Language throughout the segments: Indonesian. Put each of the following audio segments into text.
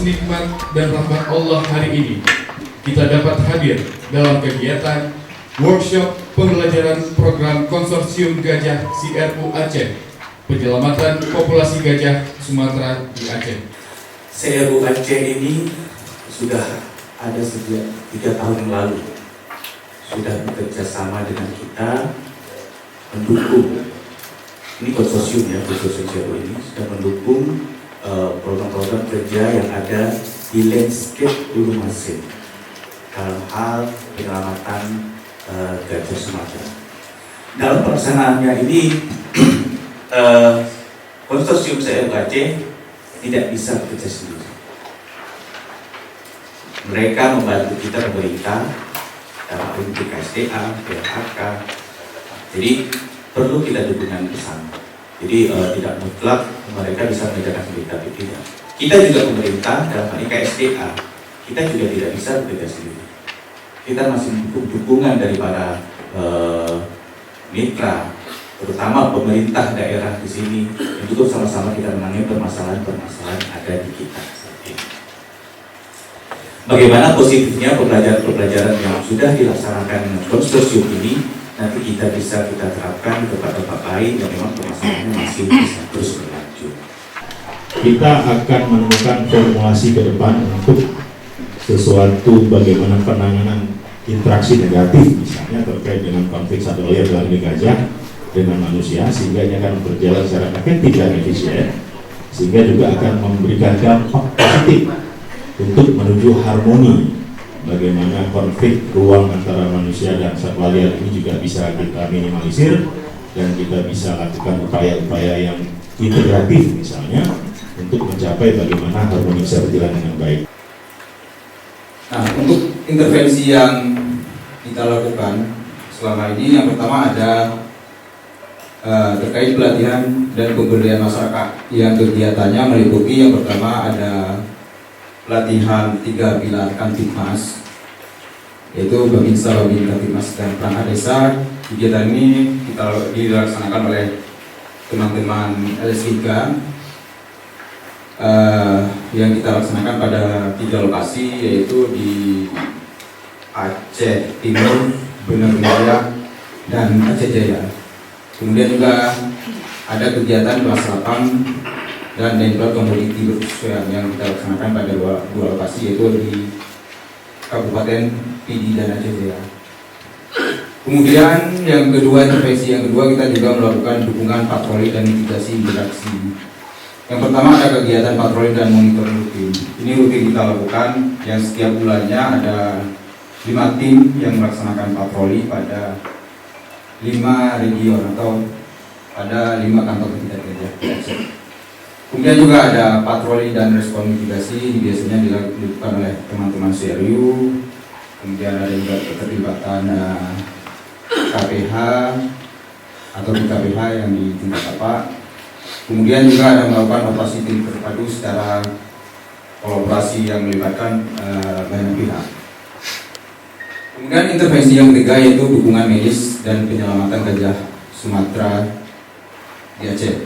nikmat dan rahmat Allah hari ini, kita dapat hadir dalam kegiatan workshop pembelajaran program Konsorsium Gajah CRU Aceh, penyelamatan populasi gajah Sumatera di Aceh. CRU Aceh ini sudah ada sejak 3 tahun yang lalu, sudah bekerja sama dengan kita, mendukung, ini konsorsium ya, konsorsium CRU ini sudah mendukung program-program kerja yang ada di landscape Hulu Masin dalam hal penyelamatan gajah Sumatera. Dalam pelaksanaannya ini konsorsium CRU Aceh tidak bisa bekerja sendiri. Mereka membantu kita pemerintah dalam KSDA, PHK. Jadi perlu kita dukungan bersama. Jadi tidak mutlak mereka bisa mengerjakan sendiri, tapi tidak. Kita juga pemerintah dalam hal ini KSDA, kita juga tidak bisa bekerja sendiri. Kita masih butuh dukungan dari para mitra, terutama pemerintah daerah di sini, untuk sama-sama kita menangani permasalahan-permasalahan yang ada di kita. Bagaimana positifnya pembelajaran yang sudah dilaksanakan konsorsium ini nanti kita bisa terapkan di tempat-tempat lain yang memang permasalahannya masih bisa terus berlanjut. Kita akan menemukan formulasi ke depan untuk sesuatu bagaimana penanganan interaksi negatif, misalnya terkait dengan konflik satu layer dalam gajah dengan manusia, sehingga ini akan berjalan secara efektif dan efisien, sehingga juga akan memberikan dampak positif untuk menuju harmoni, bagaimana konflik ruang antara manusia dan satwa liar ini juga bisa kita minimalisir, dan kita bisa lakukan upaya-upaya yang integratif misalnya untuk mencapai bagaimana harmoni bisa berjalan dengan baik. Nah, untuk intervensi yang kita lakukan selama ini, yang pertama ada terkait pelatihan dan pemberdayaan masyarakat yang kegiatannya meliputi yang pertama ada pelatihan 3 pilar Kamtibmas, yaitu Babinsa, Babinsa, Kamtibmas, dan perangkat desa. Kegiatan ini kita dilaksanakan oleh teman-teman LS3 yang kita laksanakan pada 3 lokasi, yaitu di Aceh Timur, Bener Jaya, dan Aceh Jaya. Kemudian juga ada kegiatan kelas 8 dan Dendrot Komoditi berkesesuaian yang kita laksanakan pada 2 lokasi, yaitu di Kabupaten Pidi dan Aceh Jaya. Kemudian yang kedua, intervensi yang kedua, kita juga melakukan dukungan patroli dan mitigasi interaksi. Yang pertama ada kegiatan patroli dan monitor rutin. Ini rutin kita lakukan, yang setiap bulannya ada 5 tim yang melaksanakan patroli pada 5 region atau pada 5 kantor pindah gajah di Aceh. Kemudian juga ada patroli dan respon mitigasi, ini biasanya dilakukan oleh teman-teman CRU. Kemudian ada juga keterlibatan KPH atau BKPH yang di tingkat tapak. Kemudian juga ada melakukan operasi tim terpadu secara kolaborasi yang melibatkan banyak pihak. Kemudian intervensi yang ketiga yaitu dukungan medis dan penyelamatan gajah Sumatera di Aceh.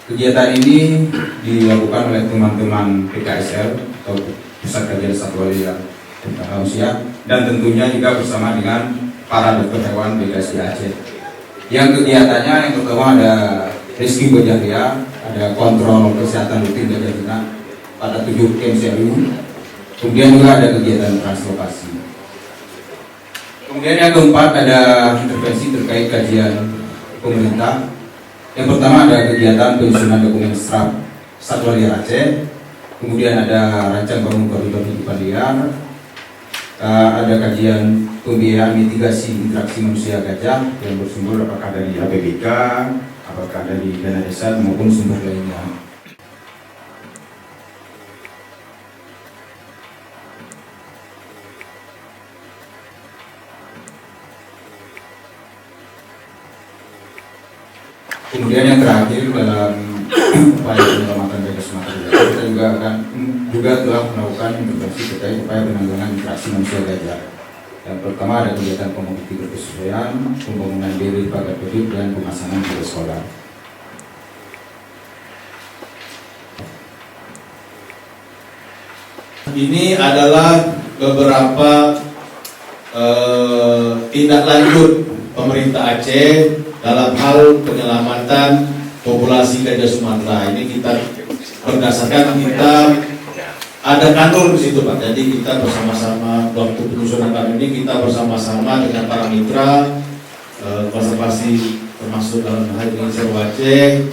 Kegiatan ini dilakukan oleh teman-teman PKSL atau Pusat Kajian Satwa Liar dan Manusia, dan tentunya juga bersama dengan para dokter hewan BKSD Aceh. Yang kegiatannya yang pertama ada rescue gajah liar, ada kontrol kesehatan rutin gajah jinak pada 7 camp CRU. Kemudian juga ada kegiatan translokasi. Kemudian yang keempat ada intervensi terkait kajian pemerintah. Yang pertama ada kegiatan penyusunan dokumen satwa liar Aceh, kemudian ada rancang bangun koridor kehidupan liar, ada kajian pembiayaan mitigasi interaksi manusia gajah yang bersumber apakah dari APBK, apakah dari dana desa maupun sumber lainnya. Kemudian yang terakhir dalam upaya penyelamatan gajah Sumatera, kita juga telah melakukan intervensi terkait upaya penanggulangan interaksi manusia gajah. Yang pertama ada kegiatan komoditi berkesesuaian, pembangunan diri pagar hidup, dan pemasangan di sekolah. ini adalah beberapa tindak lanjut pemerintah Aceh dalam hal penyelamatan populasi gajah Sumatera. Ini kita berdasarkan kita ada kantor di situ Pak. Jadi kita bersama-sama waktu penyusunan kantor ini kita bersama-sama dengan para mitra konservasi termasuk dalam hal ini Seru Aceh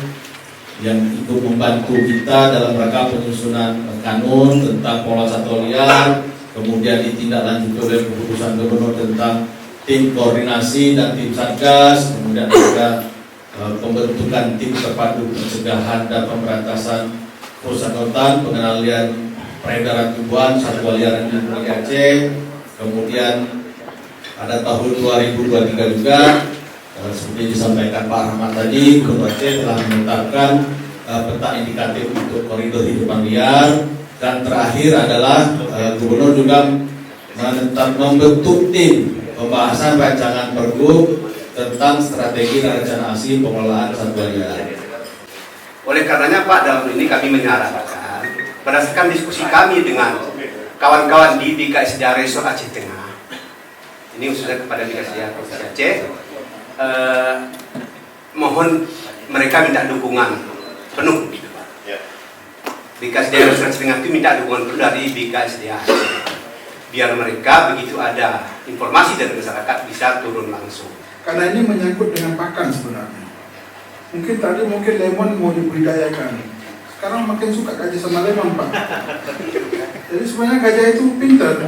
yang ikut membantu kita dalam rangka penyusunan kanun tentang pola satwa liar, kemudian ditindaklanjuti oleh keputusan gubernur tentang tim koordinasi dan tim satgas, kemudian ada pembentukan tim terpadu pencegahan dan pemberantasan perusahaan hutan, pengendalian peredaran tumbuhan satwa liar di Aceh, kemudian ada tahun 2023 juga. Seperti disampaikan Pak Rahmat tadi, Gubernur Aceh telah menetapkan peta indikatif untuk koridor hidupan liar, dan terakhir adalah Gubernur juga membentuk tim pembahasan rancangan pergub tentang strategi dan rencana aksi pengelolaan satwa liar. Oleh karenanya Pak, dalam ini kami menyarankan berdasarkan diskusi kami dengan kawan-kawan di BKSDA Resort Aceh Tengah, ini khususnya kepada BKSDA Provinsi Aceh, mohon mereka minta dukungan penuh gitu Pak. BKSDA Resort Aceh Tengah itu minta dukungan penuh dari BKSDA Aceh, biar mereka begitu ada informasi dari masyarakat bisa turun langsung. Karena ini menyangkut dengan pakan sebenarnya. Mungkin tadi lemon mau dibudidayakan, sekarang makin suka gajah sama lemon Pak. Jadi sebenarnya gajah itu pintar,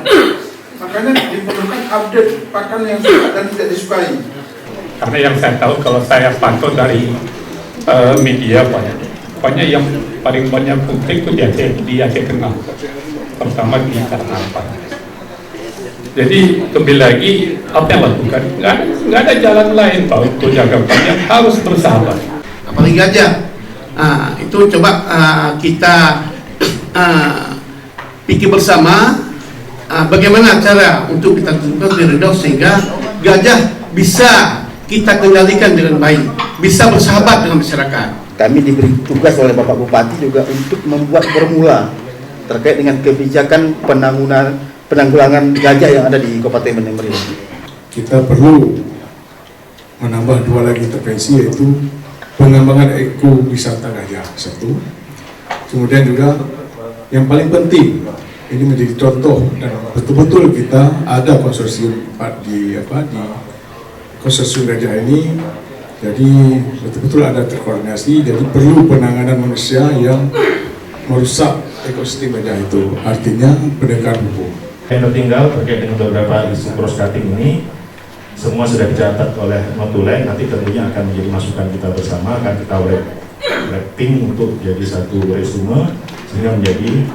makanya diperlukan update pakan yang suka dan tidak disukai. Karena yang saya tahu, kalau saya pantau dari media pokoknya yang paling banyak konflik itu di Aceh Tengah, terutama di Karangampang. Jadi kembali lagi apa yang lakukan? Nggak ada jalan lain Pak untuk jaga banyak, harus bersahabat. Apalagi gajah, itu coba kita pikir bersama bagaimana cara untuk kita tentukan diredam sehingga gajah bisa kita kendalikan dengan baik, bisa bersahabat dengan masyarakat. Kami diberi tugas oleh Bapak Bupati juga untuk membuat formula terkait dengan kebijakan penanggulangan gajah yang ada di Kabupaten Banda Meriah. Kita perlu menambah 2 lagi intervensi, yaitu pengembangan ekowisata gajah satu. Kemudian juga yang paling penting, ini menjadi contoh dan betul-betul kita ada konsorsium di konsorsium gajah ini. Jadi betul-betul ada terkoordinasi. Jadi perlu penanganan manusia yang merusak ekosistem gajah itu. Artinya penegakan hukum. Yang tinggal terkait dengan beberapa isu cross cutting ini semua sudah dicatat oleh Notuleng, nanti tentunya akan menjadi masukan kita bersama, akan kita wrapping untuk jadi satu resume sehingga menjadi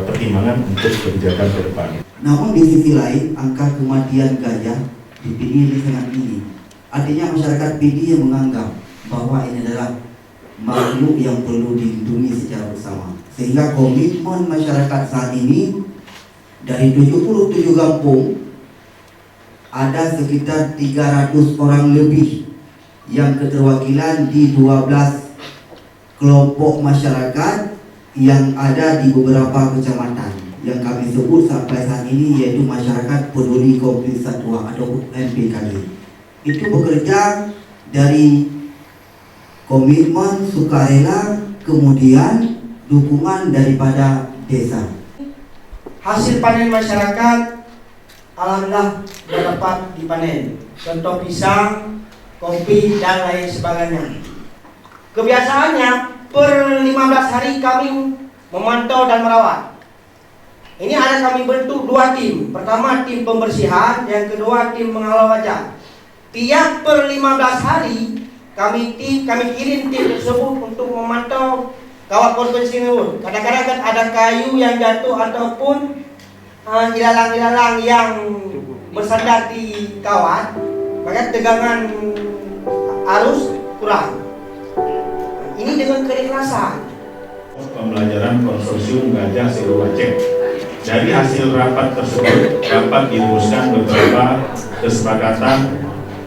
pertimbangan untuk kebijakan ke depan. Namun di sisi lain, angka kematian gajah di PD ini sangat tinggi. Artinya masyarakat PD yang menganggap bahwa ini adalah makhluk yang perlu dilindungi secara bersama. Sehingga komitmen masyarakat saat ini dari 77 kampung ada sekitar 300 orang lebih yang keterwakilan di 12 kelompok masyarakat yang ada di beberapa kecamatan yang kami sebut sampai saat ini, yaitu masyarakat peduli konflik satwa atau MPKD. Itu bekerja dari komitmen sukarela, kemudian dukungan daripada desa. Hasil panen masyarakat alhamdulillah dapat dipanen, contoh pisang, kopi dan lain sebagainya. Kebiasaannya per 15 hari kami memantau dan merawat. Ini ada kami bentuk 2 tim. Pertama tim pembersihan, yang kedua tim mengawal gajah. Tiap per 15 hari kami kirim tim tersebut untuk memantau kawat konservasi tersebut. Kadang-kadang kan ada kayu yang jatuh ataupun ilalang-ilalang yang bersandar di kawat, maka tegangan arus kurang. Ini dengan keikhlasan. Pembelajaran konsorsium gajah Seru Aceh. Dari hasil rapat tersebut dapat dirumuskan beberapa kesepakatan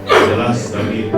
adalah sebagai